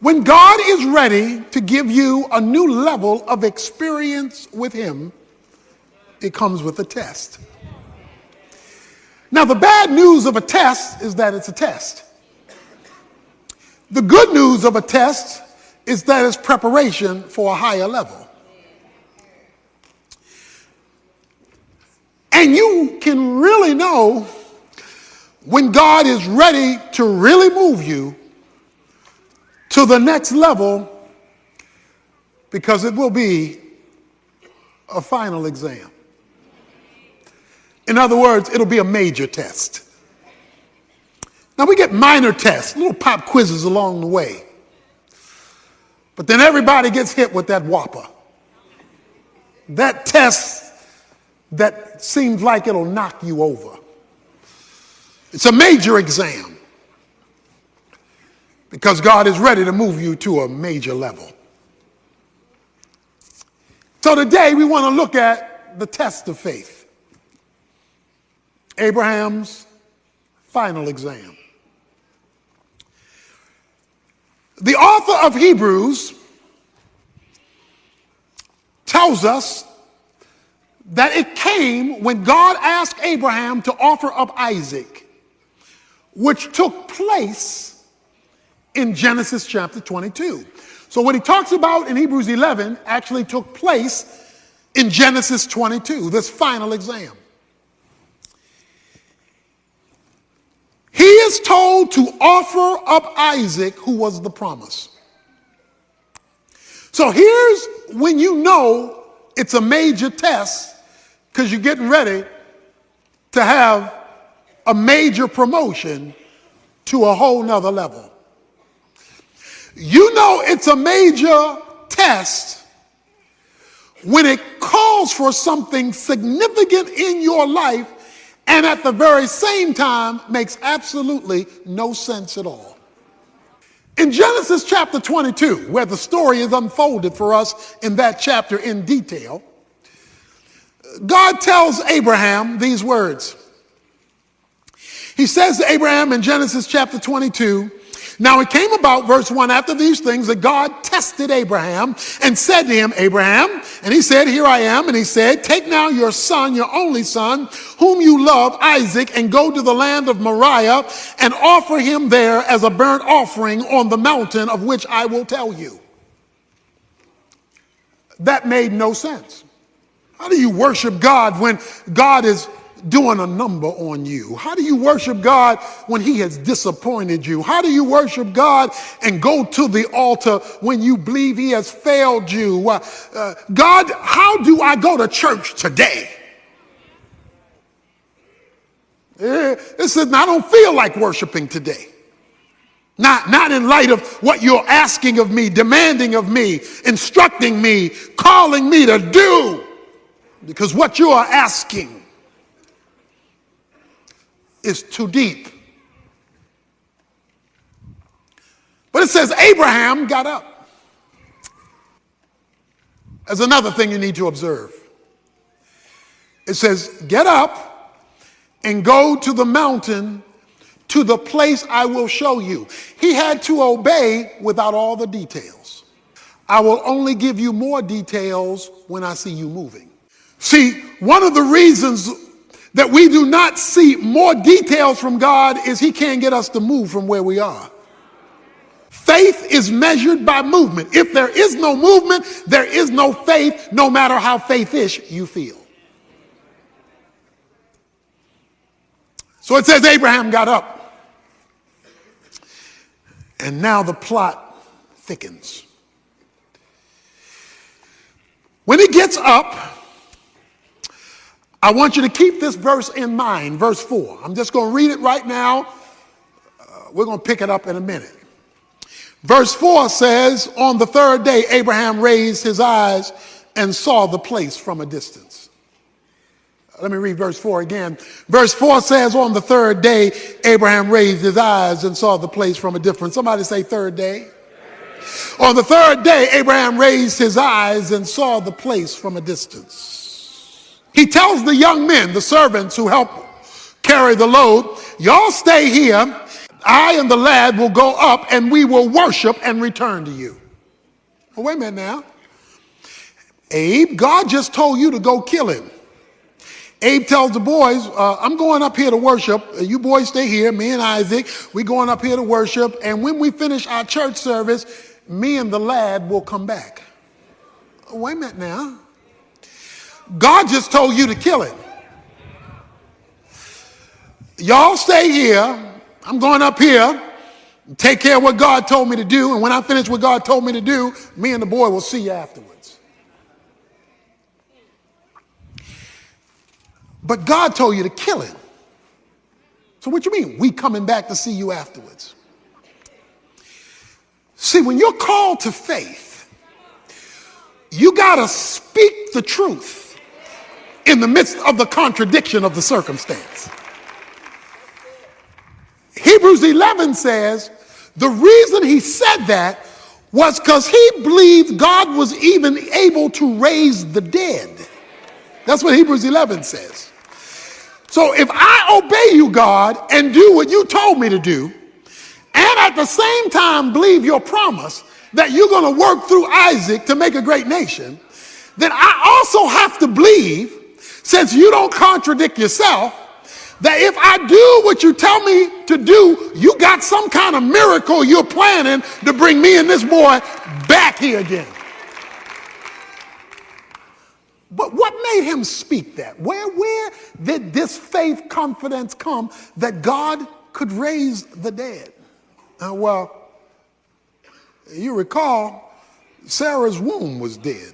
When God is ready to give you a new level of experience with him, it comes with a test. Now, the bad news of a test is that it's a test. The good news of a test is that it's preparation for a higher level. And you can really know when God is ready to really move you to the next level, because it will be a final exam. In other words, it'll be a major test. Now, we get minor tests, little pop quizzes along the way. But then everybody gets hit with that whopper. That test that seems like it'll knock you over. It's a major exam, because God is ready to move you to a major level. So today we want to look at the test of faith. Abraham's final exam. The author of Hebrews tells us that it came when God asked Abraham to offer up Isaac, which took place in Genesis chapter 22. So what he talks about in Hebrews 11 actually took place in Genesis 22, this final exam. He is told to offer up Isaac, who was the promise. So here's when you know it's a major test, because you're getting ready to have a major promotion to a whole nother level. You know it's a major test when it calls for something significant in your life and at the very same time makes absolutely no sense at all. In Genesis chapter 22, where the story is unfolded for us in that chapter in detail, God tells Abraham these words. He says to Abraham in Genesis chapter 22, now it came about, verse 1, after these things that God tested Abraham and said to him, Abraham, and he said, here I am. And he said, take now your son, your only son, whom you love, Isaac, and go to the land of Moriah and offer him there as a burnt offering on the mountain of which I will tell you. That made no sense. How do you worship God when God is doing a number on you? How do you worship God when he has disappointed you? How do you worship God and go to the altar when you believe he has failed you? God, how do I go to church today? It says, I don't feel like worshiping today. Not in light of what you're asking of me, demanding of me, instructing me, calling me to do. Because what you are asking is too deep. But it says Abraham got up. There's another thing you need to observe. It says, get up and go to the mountain, to the place I will show you. He had to obey without all the details. I will only give you more details when I see you moving. See, one of the reasons that we do not see more details from God is he can't get us to move from where we are. Faith is measured by movement. If there is no movement, there is no faith, no matter how faith-ish you feel. So it says Abraham got up. And now the plot thickens. When he gets up, I want you to keep this verse in mind, verse 4. I'm just going to read it right now. We're going to pick it up in a minute. Verse 4 says, on the third day, Abraham raised his eyes and saw the place from a distance. Let me read verse 4 again. Verse 4 says, on the third day, Abraham raised his eyes and saw the place from a distance. Somebody say third day. On the third day, Abraham raised his eyes and saw the place from a distance. He tells the young men, the servants who help carry the load, y'all stay here. I and the lad will go up and we will worship and return to you. Oh, wait a minute now. Abe, God just told you to go kill him. Abe tells the boys, I'm going up here to worship. You boys stay here. Me and Isaac, we're going up here to worship. And when we finish our church service, me and the lad will come back. Oh, wait a minute now. God just told you to kill him. Y'all stay here. I'm going up here, take care of what God told me to do. And when I finish what God told me to do, me and the boy will see you afterwards. But God told you to kill him. So what you mean? We coming back to see you afterwards. See, when you're called to faith, you got to speak the truth in the midst of the contradiction of the circumstance. Hebrews 11 says the reason he said that was because he believed God was even able to raise the dead. That's what Hebrews 11 says. So if I obey you, God, and do what you told me to do, and at the same time believe your promise that you're going to work through Isaac to make a great nation, then I also have to believe, since you don't contradict yourself, that if I do what you tell me to do, you got some kind of miracle you're planning to bring me and this boy back here again. But what made him speak that? Where did this faith confidence come that God could raise the dead? Well, you recall, Sarah's womb was dead.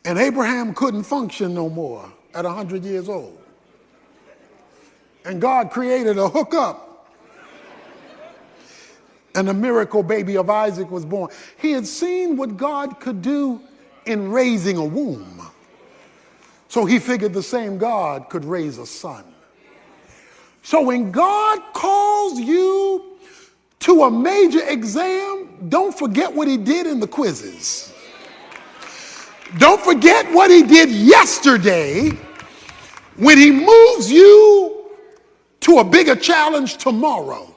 And Abraham couldn't function no more at 100 years old. And God created a hookup. And the miracle baby of Isaac was born. He had seen what God could do in raising a womb. So he figured the same God could raise a son. So when God calls you to a major exam, don't forget what he did in the quizzes. Don't forget what he did yesterday when he moves you to a bigger challenge tomorrow.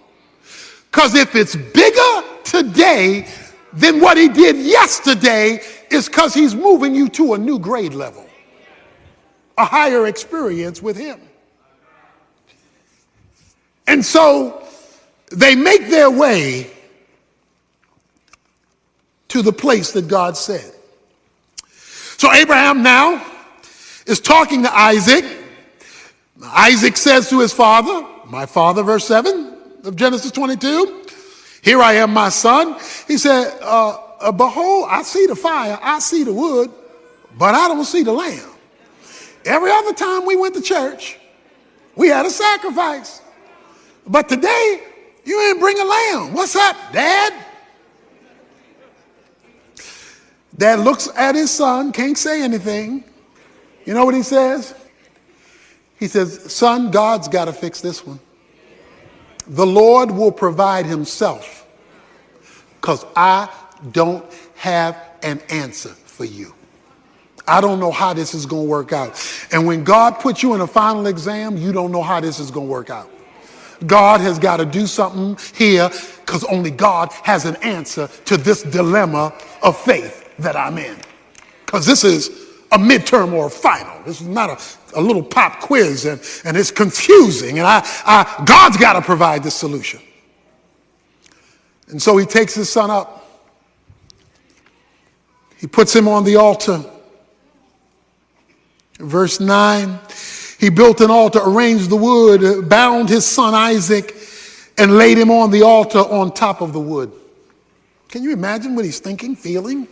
Because if it's bigger today than what he did yesterday, it's because he's moving you to a new grade level, a higher experience with him. And so they make their way to the place that God said. So Abraham now is talking to Isaac. Isaac says to his father, my father, verse 7 of Genesis 22, here I am, my son. He said, behold, I see the fire, I see the wood, but I don't see the lamb. Every other time we went to church, we had a sacrifice. But today, you ain't bring a lamb. What's up, Dad? Dad looks at his son, can't say anything. You know what he says? He says, son, God's got to fix this one. The Lord will provide himself, because I don't have an answer for you. I don't know how this is going to work out. And when God puts you in a final exam, you don't know how this is going to work out. God has got to do something here, because only God has an answer to this dilemma of faith that I'm in. Because this is a midterm or a final. This is not a little pop quiz, and it's confusing. And God's got to provide the solution. And so he takes his son up. He puts him on the altar. Verse 9, he built an altar, arranged the wood, bound his son Isaac, and laid him on the altar on top of the wood. Can you imagine what he's thinking, feeling?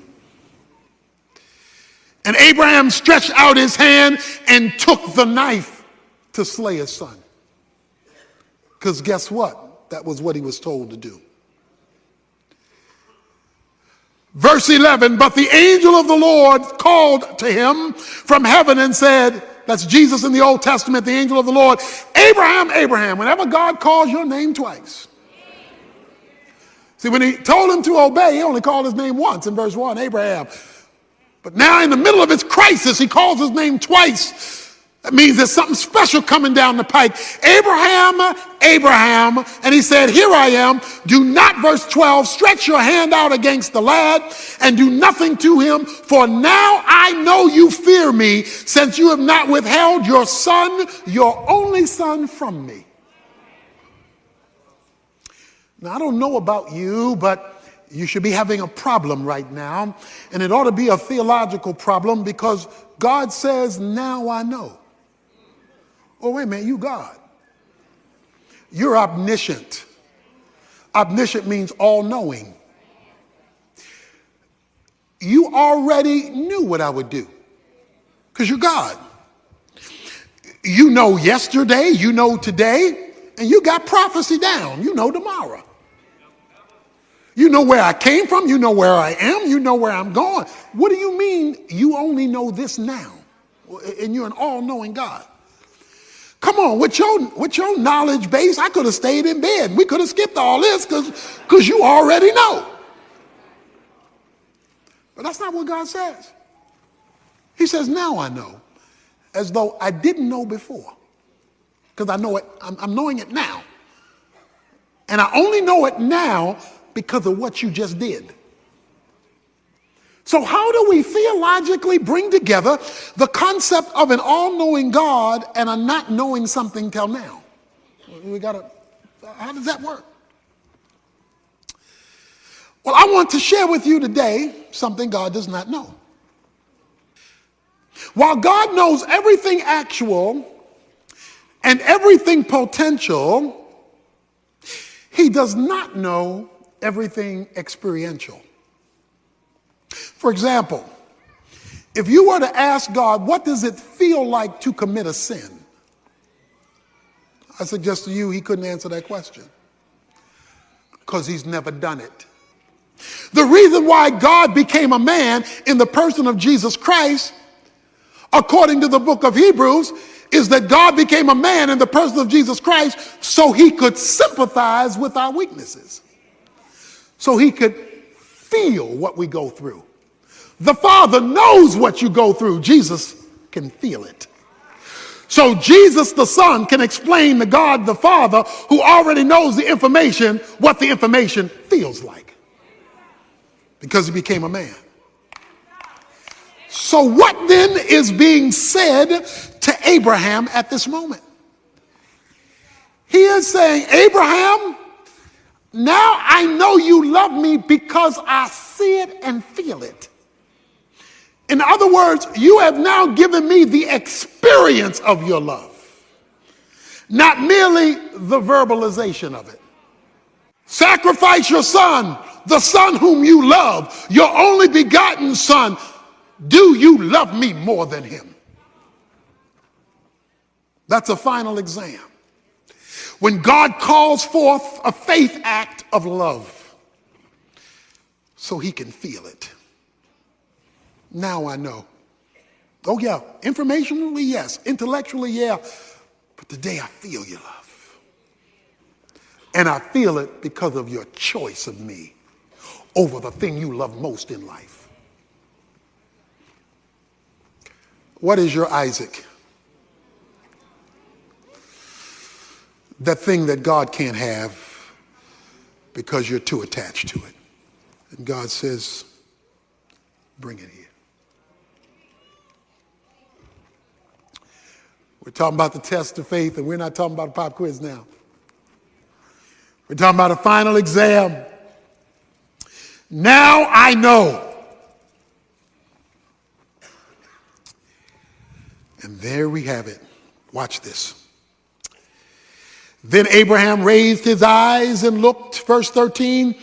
And Abraham stretched out his hand and took the knife to slay his son. Because guess what? That was what he was told to do. Verse 11, but the angel of the Lord called to him from heaven and said, that's Jesus in the Old Testament, the angel of the Lord, Abraham, Abraham. Whenever God calls your name twice. See, when he told him to obey, he only called his name once in verse 1, Abraham. But now in the middle of his crisis, he calls his name twice That means there's something special coming down the pike. Abraham, Abraham, and he said, here I am. Do not, verse 12, stretch your hand out against the lad and do nothing to him, for now I know you fear me, since you have not withheld your son, your only son, from me. Now, I don't know about you, but you should be having a problem right now, and it ought to be a theological problem, because God says, now I know. Oh, wait a minute, you God. You're omniscient. Omniscient means all-knowing. You already knew what I would do, because you're God. You know yesterday, you know today, and you got prophecy down. You know tomorrow. You know where I came from, you know where I am, you know where I'm going. What do you mean you only know this now? And you're an all-knowing God. Come on, with your knowledge base, I could have stayed in bed. We could have skipped all this because you already know. But that's not what God says. He says, now I know, as though I didn't know before. Because I know it, I'm knowing it now. And I only know it now because of what you just did. So how do we theologically bring together the concept of an all-knowing God and a not knowing something till now? How does that work? Well, I want to share with you today something God does not know. While God knows everything actual and everything potential, he does not know everything experiential. For example, if you were to ask God, what does it feel like to commit a sin? I suggest to you he couldn't answer that question because he's never done it. The reason why God became a man in the person of Jesus Christ, according to the book of Hebrews, is that God became a man in the person of Jesus Christ so he could sympathize with our weaknesses, so he could feel what we go through. The Father knows what you go through. Jesus can feel it. So Jesus the Son can explain to God the Father, who already knows the information, what the information feels like, because he became a man. So what then is being said to Abraham at this moment? He is saying, Abraham, now I know you love me because I see it and feel it. In other words, you have now given me the experience of your love, not merely the verbalization of it. Sacrifice your son, the son whom you love, your only begotten son. Do you love me more than him? That's a final exam. When God calls forth a faith act of love so he can feel it. Now I know. Oh yeah, informationally, yes. Intellectually, yeah. But today I feel your love. And I feel it because of your choice of me over the thing you love most in life. What is your Isaac? That thing that God can't have because you're too attached to it. And God says, bring it here. We're talking about the test of faith, and we're not talking about a pop quiz now. We're talking about a final exam. Now I know. And there we have it. Watch this. Then Abraham raised his eyes and looked, verse 13,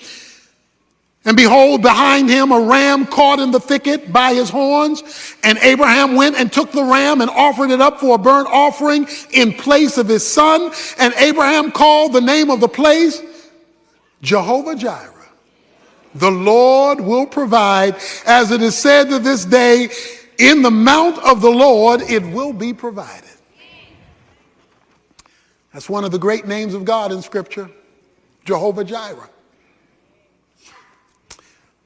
and behold, behind him a ram caught in the thicket by his horns. And Abraham went and took the ram and offered it up for a burnt offering in place of his son. And Abraham called the name of the place Jehovah Jireh. The Lord will provide, as it is said to this day, in the mount of the Lord it will be provided. That's one of the great names of God in Scripture, Jehovah Jireh.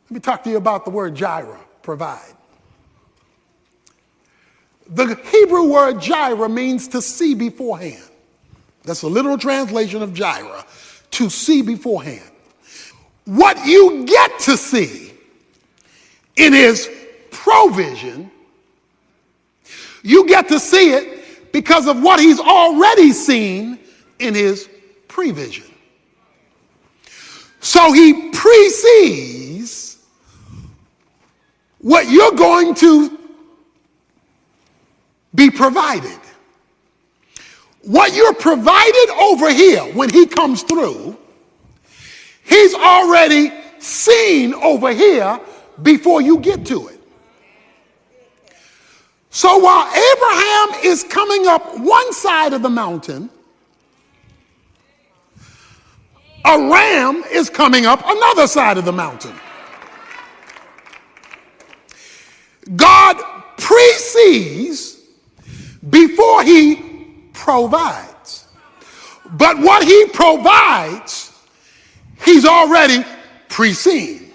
Let me talk to you about the word Jireh, provide. The Hebrew word Jireh means to see beforehand. That's a literal translation of Jireh, to see beforehand. What you get to see in his provision, you get to see it because of what he's already seen in his prevision. So he precedes what you're going to be provided. What you're provided over here when he comes through, he's already seen over here before you get to it. So while Abraham is coming up one side of the mountain, a ram is coming up another side of the mountain. God precedes before he provides. But what he provides, he's already preceded.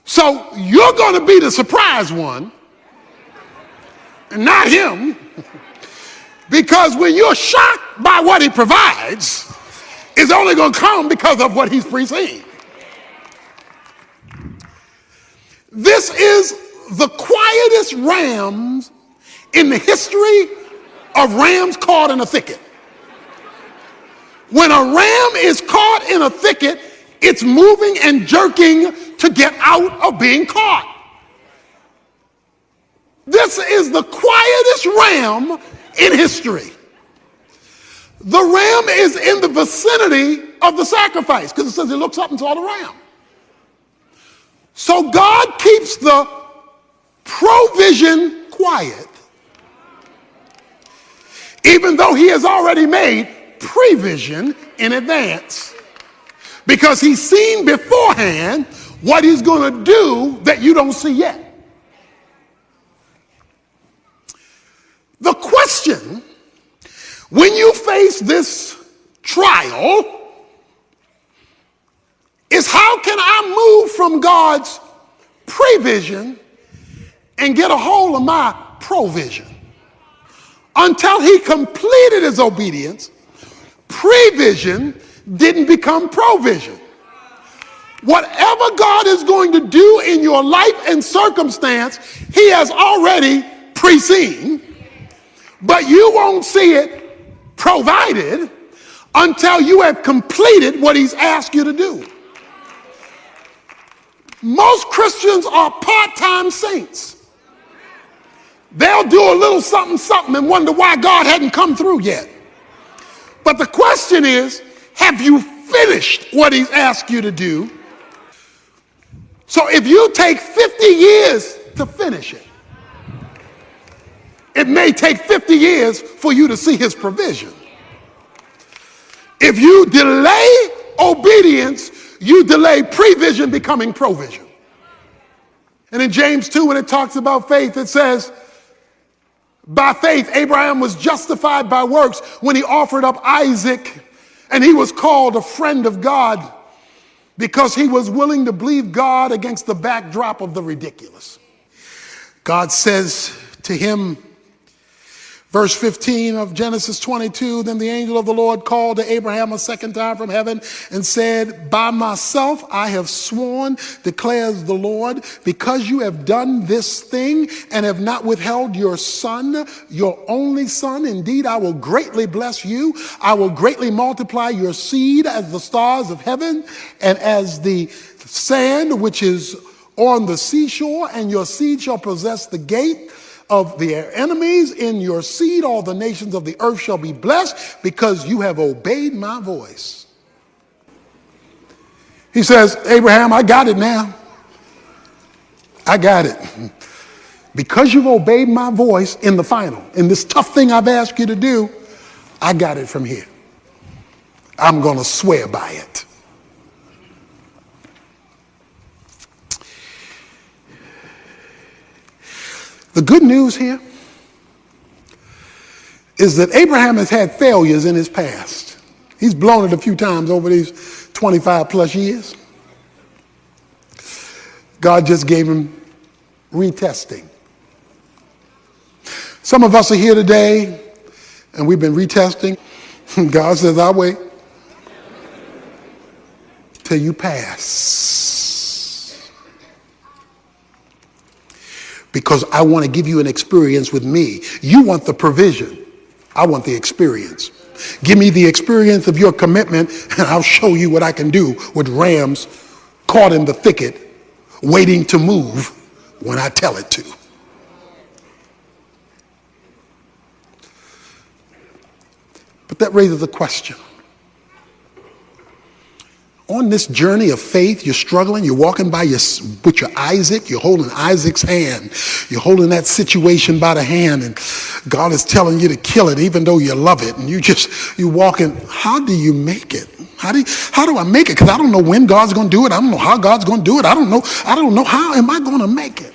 So you're going to be the surprise one, and not him, because when you're shocked by what he provides, it's only going to come because of what he's preceded. This is the quietest rams in the history of rams caught in a thicket. When a ram is caught in a thicket, it's moving and jerking to get out of being caught. This is the quietest ram in history. The ram is in the vicinity of the sacrifice because it says he looks up and saw the ram. So God keeps the provision quiet, even though he has already made prevision in advance, because he's seen beforehand what he's going to do that you don't see yet. The question, when you face this trial, is how can I move from God's prevision and get a hold of my provision? Until he completed his obedience, prevision didn't become provision. Whatever God is going to do in your life and circumstance, he has already preceded, but you won't see it provided until you have completed what he's asked you to do. Most Christians are part-time saints. They'll do a little something, something and wonder why God hadn't come through yet. But the question is, have you finished what he's asked you to do? So if you take 50 years to finish it, it may take 50 years for you to see his provision. If you delay obedience, you delay prevision becoming provision. And in James 2, when it talks about faith, it says, by faith, Abraham was justified by works when he offered up Isaac, and he was called a friend of God because he was willing to believe God against the backdrop of the ridiculous. God says to him, verse 15 of Genesis 22, then the angel of the Lord called to Abraham a second time from heaven and said, by myself I have sworn, declares the Lord, because you have done this thing and have not withheld your son, your only son. Indeed, I will greatly bless you. I will greatly multiply your seed as the stars of heaven and as the sand which is on the seashore, and your seed shall possess the gate of their enemies. In your seed all the nations of the earth shall be blessed, because you have obeyed my voice. He says, Abraham, I got it now. I got it. Because you've obeyed my voice in the final, in this tough thing I've asked you to do, I got it from here. I'm going to swear by it. The good news here is that Abraham has had failures in his past. He's blown it a few times over these 25 plus years. God just gave him retesting. Some of us are here today and we've been retesting. God says, I'll wait till you pass. Because I want to give you an experience with me. You want the provision. I want the experience. Give me the experience of your commitment and I'll show you what I can do with rams caught in the thicket, waiting to move when I tell it to. But that raises a question. On this journey of faith, you're struggling, you're walking with your Isaac, you're holding Isaac's hand. You're holding that situation by the hand and God is telling you to kill it even though you love it. And you're walking, how do you make it? How do I make it? Because I don't know when God's going to do it. I don't know how God's going to do it. I don't know how am I going to make it?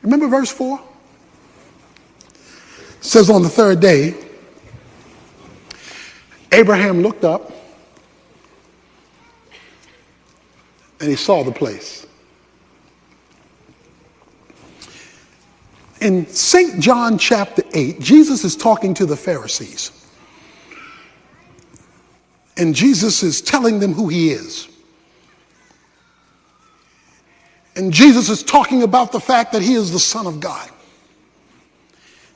Remember verse 4? It says on the third day, Abraham looked up and he saw the place. In St. John chapter 8, Jesus is talking to the Pharisees. And Jesus is telling them who he is. And Jesus is talking about the fact that he is the Son of God.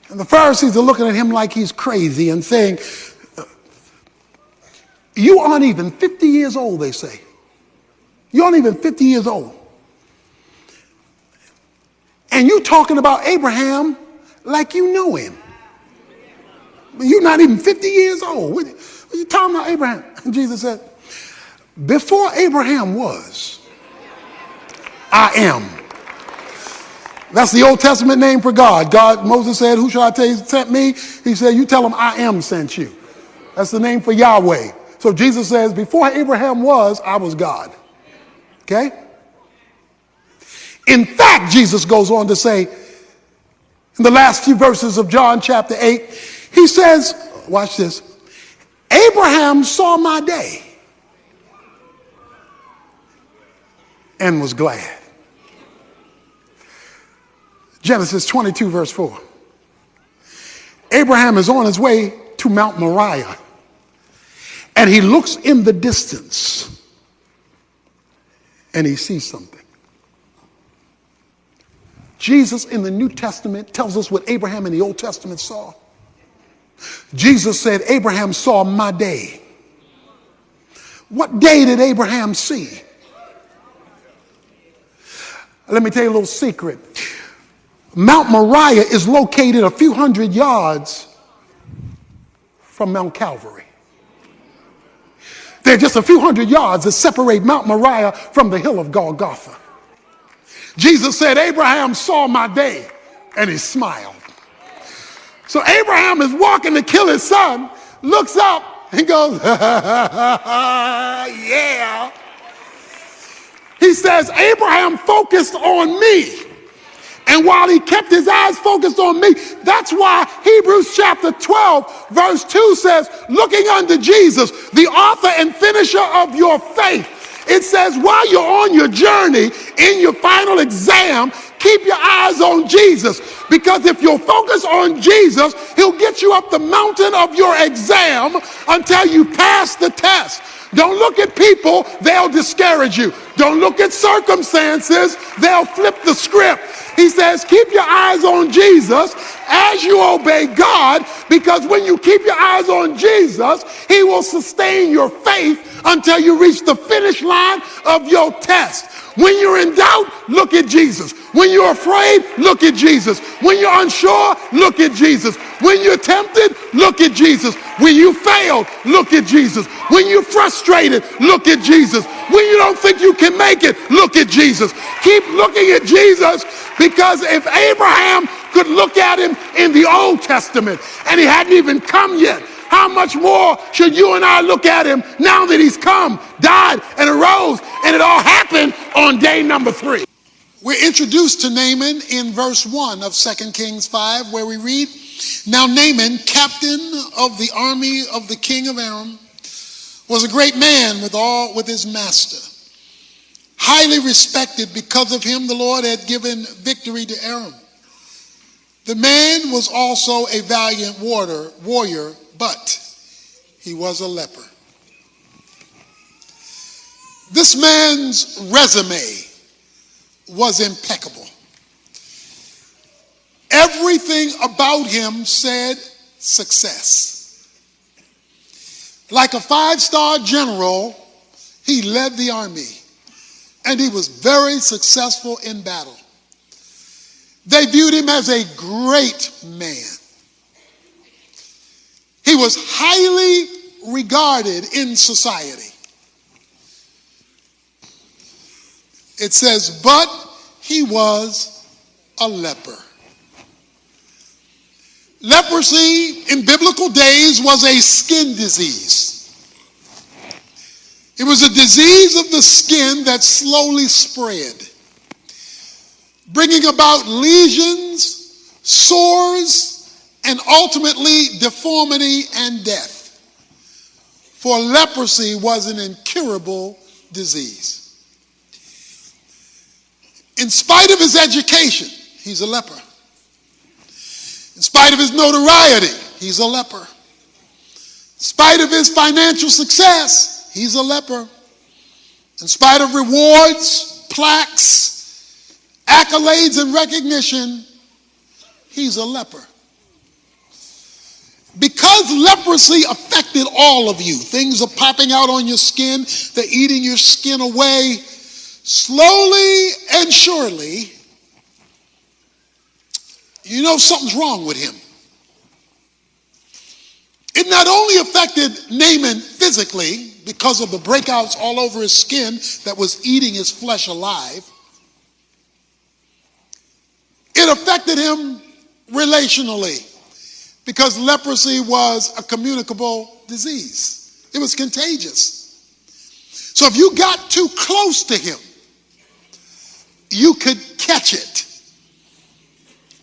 And the Pharisees are looking at him like he's crazy and saying, you aren't even 50 years old, they say. You aren't even 50 years old. And you're talking about Abraham like you know him. You're not even 50 years old. What are you talking about Abraham? And Jesus said, before Abraham was, I am. That's the Old Testament name for God. Moses said, who shall I tell you sent me? He said, you tell him I am sent you. That's the name for Yahweh. So Jesus says, before Abraham was, I was God. Okay? In fact, Jesus goes on to say, in the last few verses of John chapter 8, he says, watch this, Abraham saw my day and was glad. Genesis 22 verse 4. Abraham is on his way to Mount Moriah and he looks in the distance and he sees something. Jesus in the New Testament tells us what Abraham in the Old Testament saw. Jesus said, Abraham saw my day. What day did Abraham see? Let me tell you a little secret. Mount Moriah is located a few hundred yards from Mount Calvary. There are just a few hundred yards that separate Mount Moriah from the hill of Golgotha. Jesus said, Abraham saw my day, and he smiled. So Abraham is walking to kill his son, looks up and goes, yeah. He says, Abraham focused on me. And while he kept his eyes focused on me, that's why Hebrews chapter 12, verse 2 says, looking unto Jesus, the author and finisher of your faith. It says, while you're on your journey, in your final exam, keep your eyes on Jesus. Because if you'll focus on Jesus, he'll get you up the mountain of your exam until you pass the test. Don't look at people, they'll discourage you. Don't look at circumstances, they'll flip the script. He says, keep your eyes on Jesus as you obey God, because when you keep your eyes on Jesus, he will sustain your faith until you reach the finish line of your test. When you're in doubt, look at Jesus. When you're afraid, look at Jesus. When you're unsure, look at Jesus. When you're tempted, look at Jesus. When you failed, look at Jesus. When you're frustrated, look at Jesus. When you don't think you can make it, look at Jesus. Keep looking at Jesus, because if Abraham could look at him in the Old Testament and he hadn't even come yet, how much more should you and I look at him now that he's come, died, and arose, and it all happened on day number 3. We're introduced to Naaman in verse 1 of 2 Kings 5, where we read, now Naaman, captain of the army of the king of Aram, was a great man with his master, highly respected. Because of him, the Lord had given victory to Aram. The man was also a valiant warrior, but he was a leper. This man's resume was impeccable. Everything about him said success. Like a 5-star general, he led the army, and he was very successful in battle. They viewed him as a great man. He was highly regarded in society. It says, but he was a leper. Leprosy in biblical days was a skin disease. It was a disease of the skin that slowly spread, bringing about lesions, sores, and ultimately deformity and death. For leprosy was an incurable disease. In spite of his education, he's a leper. In spite of his notoriety, he's a leper. In spite of his financial success, he's a leper. In spite of rewards, plaques, accolades, and recognition, he's a leper. Because leprosy affected all of you, things are popping out on your skin, they're eating your skin away, slowly and surely, you know something's wrong with him. It not only affected Naaman physically because of the breakouts all over his skin that was eating his flesh alive, it affected him relationally because leprosy was a communicable disease. It was contagious. So if you got too close to him, you could catch it.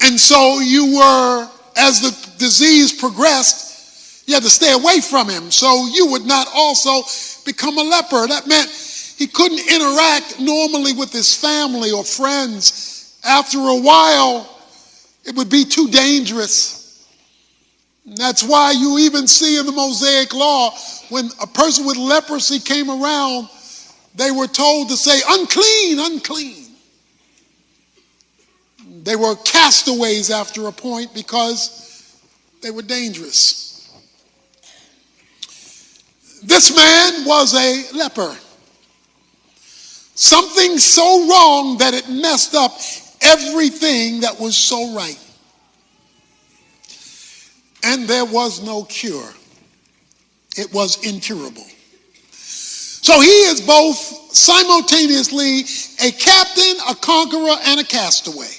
And so you were, as the disease progressed, you had to stay away from him so you would not also become a leper. That meant he couldn't interact normally with his family or friends. After a while, it would be too dangerous. And that's why you even see in the Mosaic Law, when a person with leprosy came around, they were told to say, unclean, unclean. They were castaways after a point because they were dangerous. This man was a leper. Something so wrong that it messed up everything that was so right. And there was no cure. It was incurable. So he is both simultaneously a captain, a conqueror, and a castaway.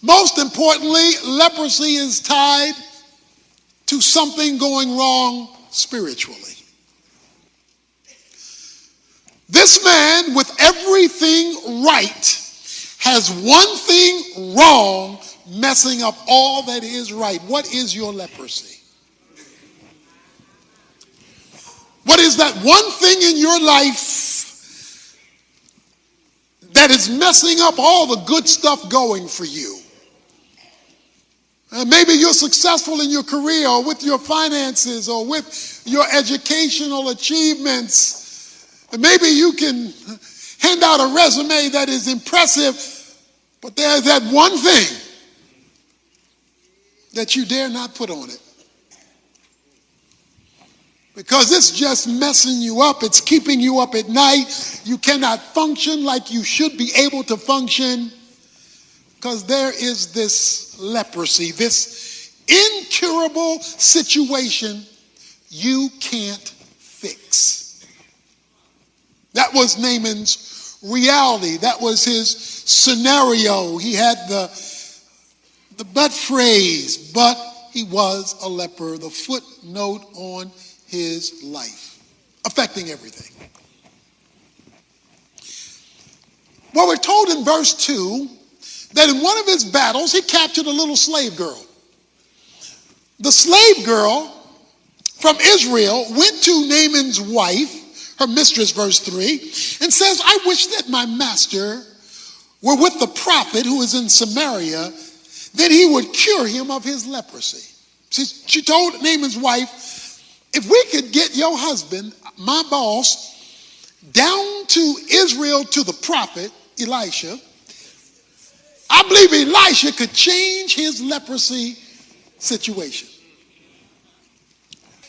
Most importantly, leprosy is tied to something going wrong spiritually. This man with everything right has one thing wrong, messing up all that is right. What is your leprosy? What is that one thing in your life that is messing up all the good stuff going for you? Maybe you're successful in your career or with your finances or with your educational achievements. Maybe you can hand out a resume that is impressive, but there's that one thing that you dare not put on it. Because it's just messing you up. It's keeping you up at night. You cannot function like you should be able to function because there is this leprosy, this incurable situation you can't fix. That was Naaman's reality. That was his scenario. He had the but phrase, but he was a leper, the footnote on his life, affecting everything. Well, we're told in verse 2 that in one of his battles, he captured a little slave girl. The slave girl from Israel went to Naaman's wife, her mistress, verse 3, and says, I wish that my master were with the prophet who is in Samaria, then he would cure him of his leprosy. She told Naaman's wife, if we could get your husband, my boss, down to Israel to the prophet Elisha, I believe Elisha could change his leprosy situation.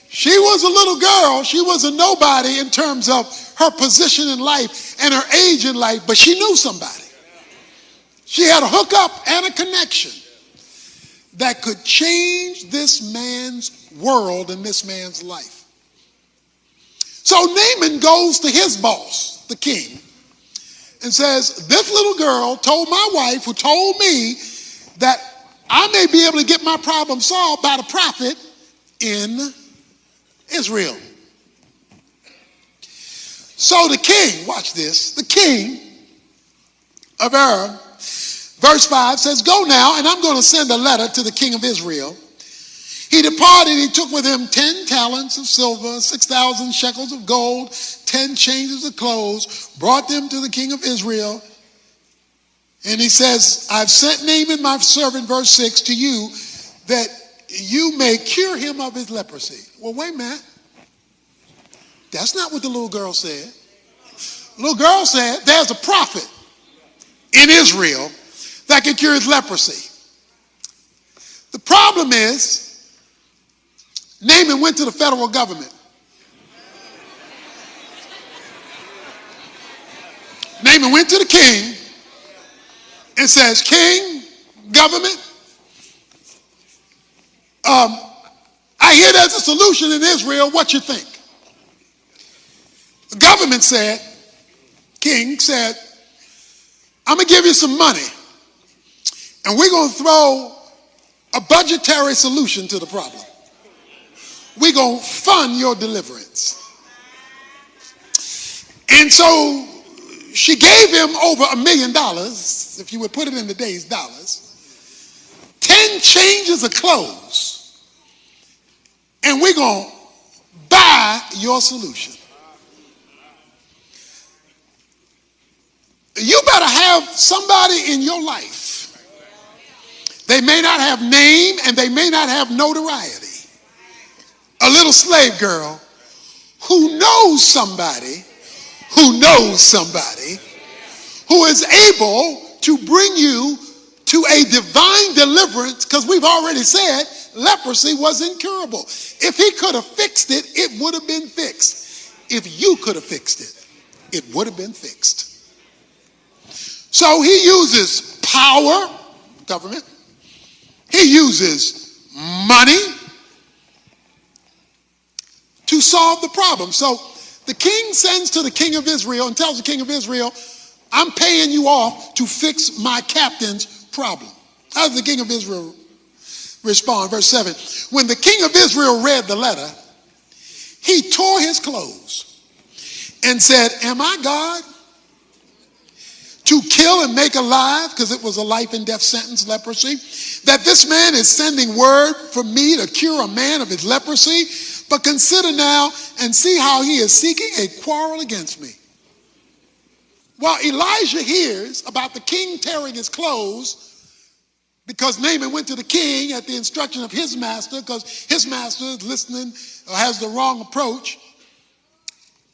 She was a little girl. She was a nobody in terms of her position in life and her age in life, but she knew somebody. She had a hookup and a connection that could change this man's world and this man's life. So Naaman goes to his boss, the king, and says, this little girl told my wife, who told me that I may be able to get my problem solved by the prophet in Israel. So the king, watch this, the king of Aram, verse 5 says, go now, and I'm going to send a letter to the king of Israel. He departed, he took with him 10 talents of silver, 6,000 shekels of gold, 10 changes of clothes, brought them to the king of Israel. And he says, I've sent Naaman my servant, verse 6, to you, that you may cure him of his leprosy. Well, wait a minute. That's not what the little girl said. The little girl said, there's a prophet in Israel that can cure his leprosy. The problem is, Naaman went to the federal government. Naaman went to the king and says, King, government, I hear there's a solution in Israel. What you think? The government said, king said, I'm going to give you some money, and we're going to throw a budgetary solution to the problem. We're going to fund your deliverance. And so she gave him over $1 million, if you would put it in today's dollars, 10 changes of clothes, and we're going to buy your solution. You better have somebody in your life. They may not have name and they may not have notoriety. A little slave girl who knows somebody who knows somebody who is able to bring you to a divine deliverance, because we've already said leprosy was incurable. If he could have fixed it, it would have been fixed. If you could have fixed it, it would have been fixed. So he uses power, government. He uses money to solve the problem. So the king sends to the king of Israel and tells the king of Israel, I'm paying you off to fix my captain's problem. How does the king of Israel respond? Verse 7, when the king of Israel read the letter, he tore his clothes and said, am I God to kill and make alive, because it was a life and death sentence, leprosy, that this man is sending word for me to cure a man of his leprosy? But consider now and see how he is seeking a quarrel against me. While Elijah hears about the king tearing his clothes, because Naaman went to the king at the instruction of his master, because his master is listening or has the wrong approach.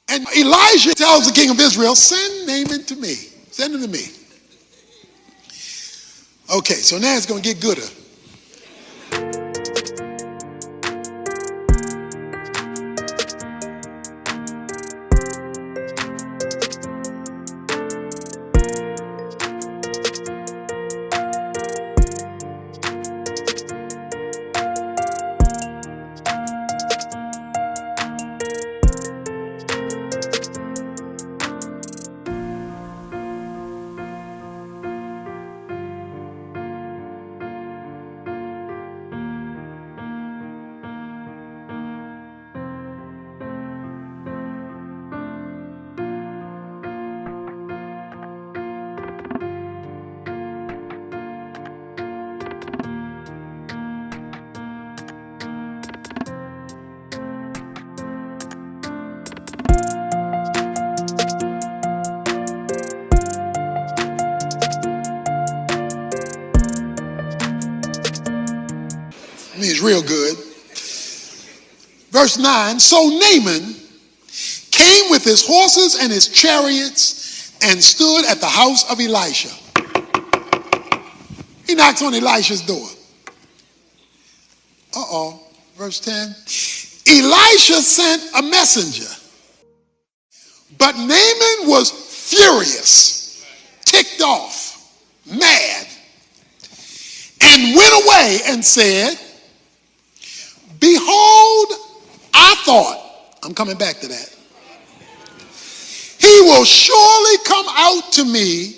And Elijah tells the king of Israel, send Naaman to me. Send him to me. Okay, so now it's going to get gooder. real good. Verse 9, so Naaman came with his horses and his chariots and stood at the house of Elisha. He knocks on Elisha's door. Verse 10. Elisha sent a messenger, but Naaman was furious, ticked off, mad, and went away and said, behold, I thought, I'm coming back to that, he will surely come out to me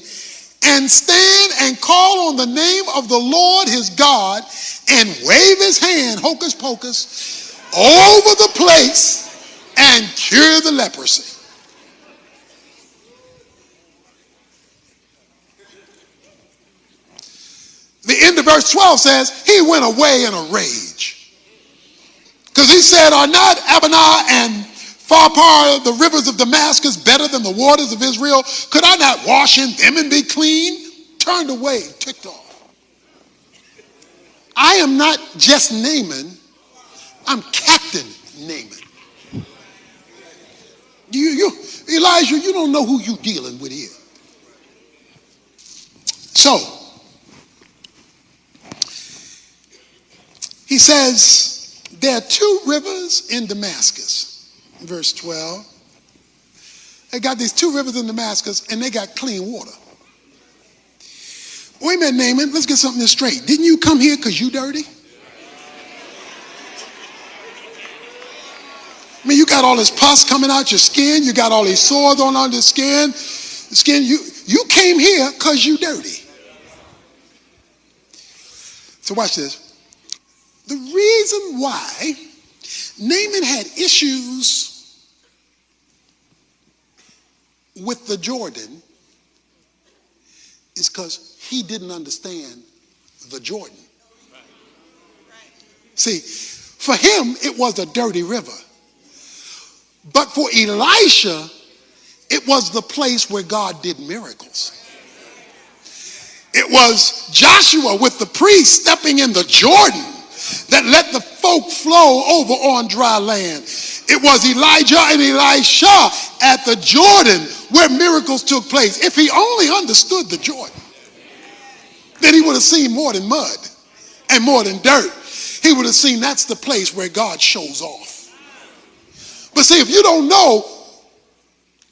and stand and call on the name of the Lord his God and wave his hand, hocus pocus, over the place and cure the leprosy. The end of verse 12 says, he went away in a rage. Because he said, are not Abana and Pharpar, the rivers of Damascus, better than the waters of Israel? Could I not wash in them and be clean? Turned away, ticked off. I am not just Naaman, I'm Captain Naaman. Elijah, you don't know who you're dealing with here. So, he says, there are two rivers in Damascus. Verse 12. They got these two rivers in Damascus and they got clean water. Wait a minute, Naaman, let's get something straight. Didn't you come here because you dirty? I mean, you got all this pus coming out your skin. You got all these sores on your skin. You came here because you dirty. So watch this. The reason why Naaman had issues with the Jordan is because he didn't understand the Jordan. See, for him, it was a dirty river. But for Elisha, it was the place where God did miracles. It was Joshua with the priest stepping in the Jordan that let the folk flow over on dry land. It was Elijah and Elisha at the Jordan where miracles took place. If he only understood the Jordan, then he would have seen more than mud and more than dirt. He would have seen that's the place where God shows off. But see, if you don't know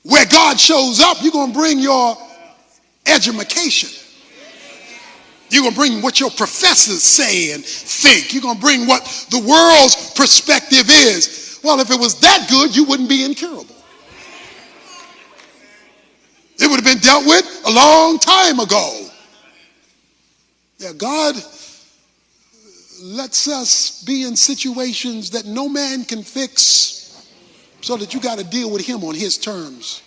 where God shows up, you're going to bring your education. You're going to bring what your professors say and think. You're going to bring what the world's perspective is. Well, if it was that good, you wouldn't be incurable. It would have been dealt with a long time ago. Yeah, God lets us be in situations that no man can fix so that you got to deal with him on his terms.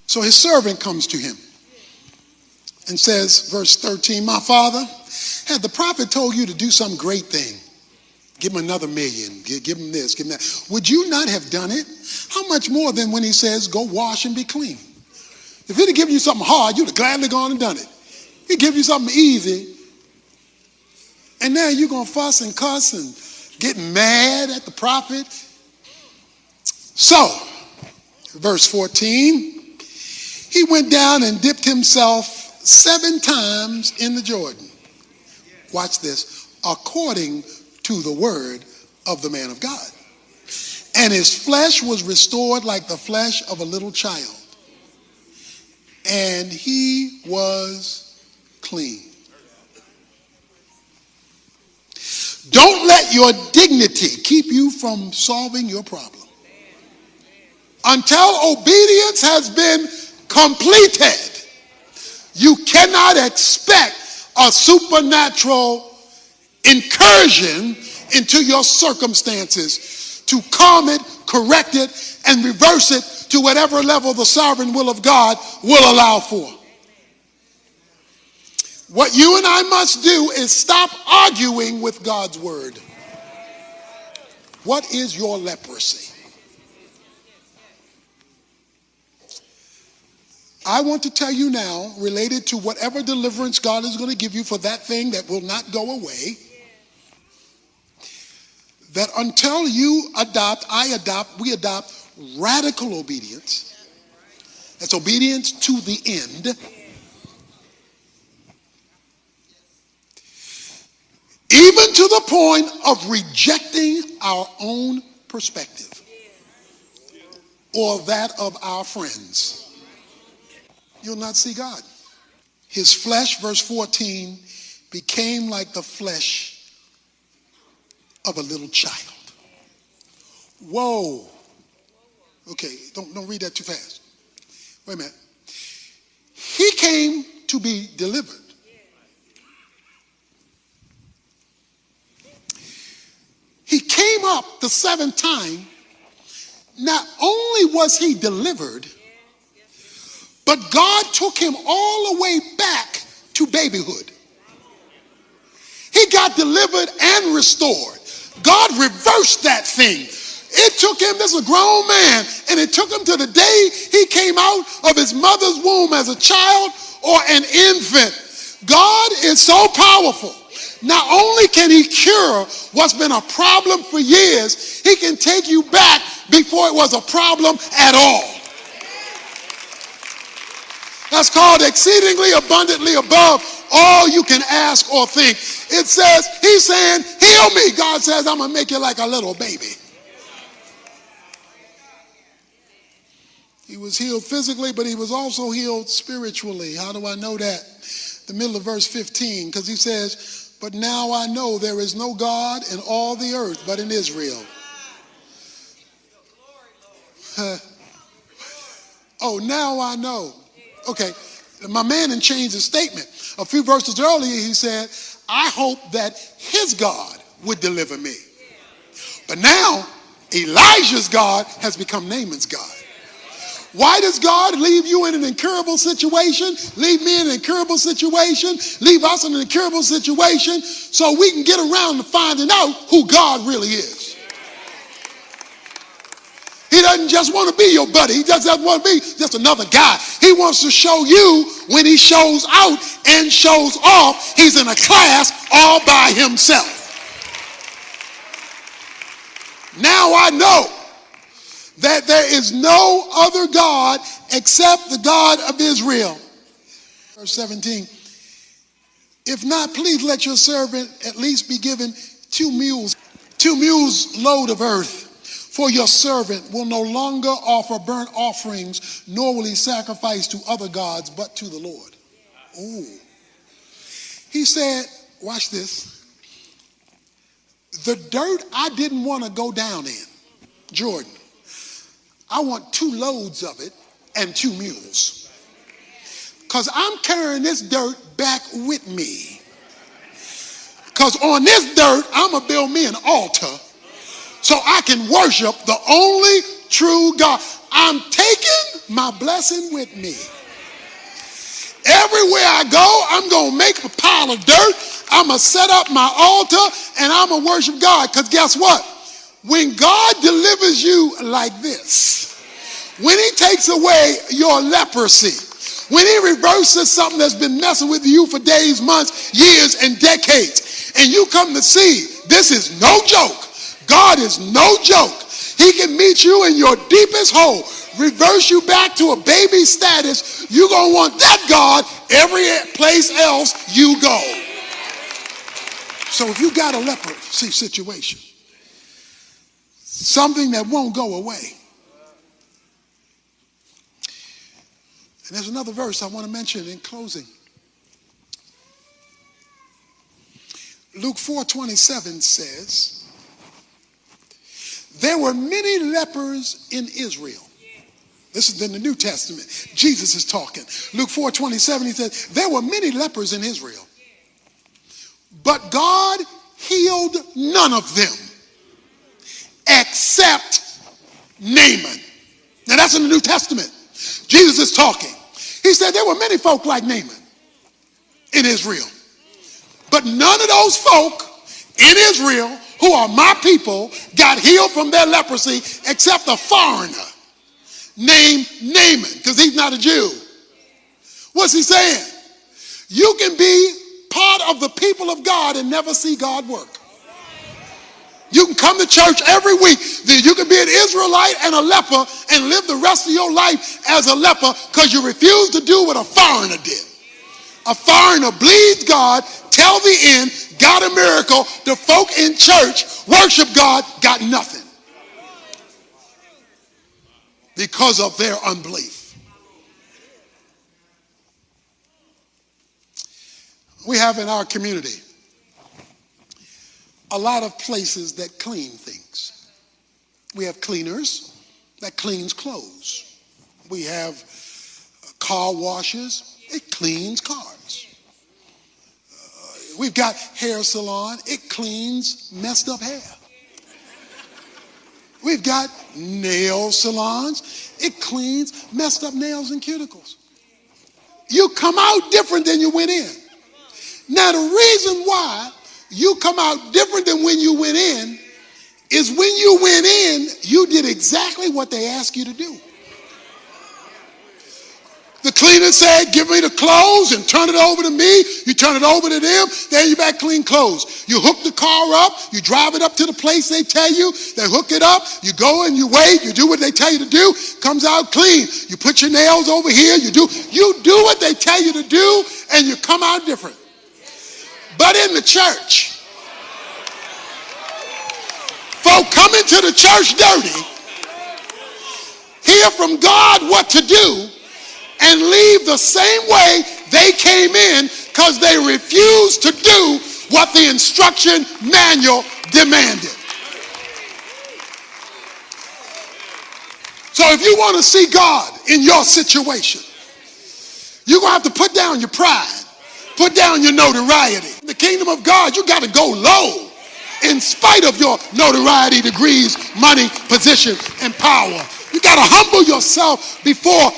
So his servant comes to him and says, verse 13, my father, had the prophet told you to do some great thing, give him another million, give him this, give him that, would you not have done it? How much more than when he says, go wash and be clean? If he'd have given you something hard, you'd have gladly gone and done it. He'd give you something easy, and now you're going to fuss and cuss and get mad at the prophet. So, verse 14, he went down and dipped himself 7 times in the Jordan. Watch this. According to the word of the man of God. And his flesh was restored like the flesh of a little child. And he was clean. Don't let your dignity keep you from solving your problem. Until obedience has been completed, you cannot expect a supernatural incursion into your circumstances to calm it, correct it, and reverse it to whatever level the sovereign will of God will allow for. What you and I must do is stop arguing with God's word. What is your leprosy? I want to tell you now, related to whatever deliverance God is going to give you for that thing that will not go away, that until you adopt, we adopt radical obedience. That's obedience to the end. Even to the point of rejecting our own perspective or that of our friends. You'll not see God. His flesh, verse 14, became like the flesh of a little child. Whoa. Okay, don't read that too fast. Wait a minute. He came to be delivered. He came up the seventh time. Not only was he delivered, but God took him all the way back to babyhood. He got delivered and restored. God reversed that thing. It took him, this is a grown man, and it took him to the day he came out of his mother's womb as a child or an infant. God is so powerful. Not only can he cure what's been a problem for years, he can take you back before it was a problem at all. That's called exceedingly abundantly above all you can ask or think. It says, he's saying, heal me. God says, I'm going to make you like a little baby. He was healed physically, but he was also healed spiritually. How do I know that? The middle of verse 15, because he says, but now I know there is no God in all the earth but in Israel. Oh, now I know. Okay, my man had changed his statement. A few verses earlier, he said, I hope that his God would deliver me. But now, Elijah's God has become Naaman's God. Why does God leave you in an incurable situation? Leave me in an incurable situation? Leave us in an incurable situation so we can get around to finding out who God really is. He doesn't just want to be your buddy. He just doesn't want to be just another guy. He wants to show you when he shows out and shows off, he's in a class all by himself. Now I know that there is no other God except the God of Israel. Verse 17. If not, please let your servant at least be given 2 mules load of earth. For your servant will no longer offer burnt offerings, nor will he sacrifice to other gods, but to the Lord. Oh. He said, watch this. The dirt I didn't want to go down in, Jordan, I want 2 loads of it and 2 mules. Because I'm carrying this dirt back with me. Because on this dirt, I'm going to build me an altar so I can worship the only true God. I'm taking my blessing with me. Everywhere I go, I'm going to make a pile of dirt. I'm going to set up my altar and I'm going to worship God. Because guess what? When God delivers you like this, when he takes away your leprosy, when he reverses something that's been messing with you for days, months, years, and decades, and you come to see this is no joke. God is no joke. He can meet you in your deepest hole, reverse you back to a baby status. You're going to want that God every place else you go. So if you got a leprosy situation, something that won't go away. And there's another verse I want to mention in closing. Luke 4:27 says, there were many lepers in Israel. This is in the New Testament. Jesus is talking. Luke 4:27, he says, there were many lepers in Israel, but God healed none of them except Naaman. Now that's in the New Testament. Jesus is talking. He said there were many folk like Naaman in Israel, but none of those folk in Israel who are my people got healed from their leprosy except a foreigner named Naaman, because he's not a Jew. What's he saying? You can be part of the people of God and never see God work. You can come to church every week. You can be an Israelite and a leper and live the rest of your life as a leper because you refuse to do what a foreigner did. A foreigner bleeds God, tell the end, got a miracle. The folk in church worship God, got nothing because of their unbelief. We have in our community a lot of places that clean things. We have cleaners that cleans clothes. We have car washes, it cleans cars. We've got hair salon, it cleans messed up hair. We've got nail salons, it cleans messed up nails and cuticles. You come out different than you went in. Now the reason why you come out different than when you went in is when you went in, you did exactly what they asked you to do. The cleaner said, give me the clothes and turn it over to me. You turn it over to them, then you back clean clothes. You hook the car up, you drive it up to the place they tell you, they hook it up, you go and you wait, you do what they tell you to do, comes out clean. You put your nails over here, you do what they tell you to do, and you come out different. But in the church, folk come into the church dirty, hear from God what to do, and leave the same way they came in because they refused to do what the instruction manual demanded. So if you want to see God in your situation, you're going to have to put down your pride. Put down your notoriety. In the kingdom of God, you got to go low in spite of your notoriety, degrees, money, position, and power. You got to humble yourself before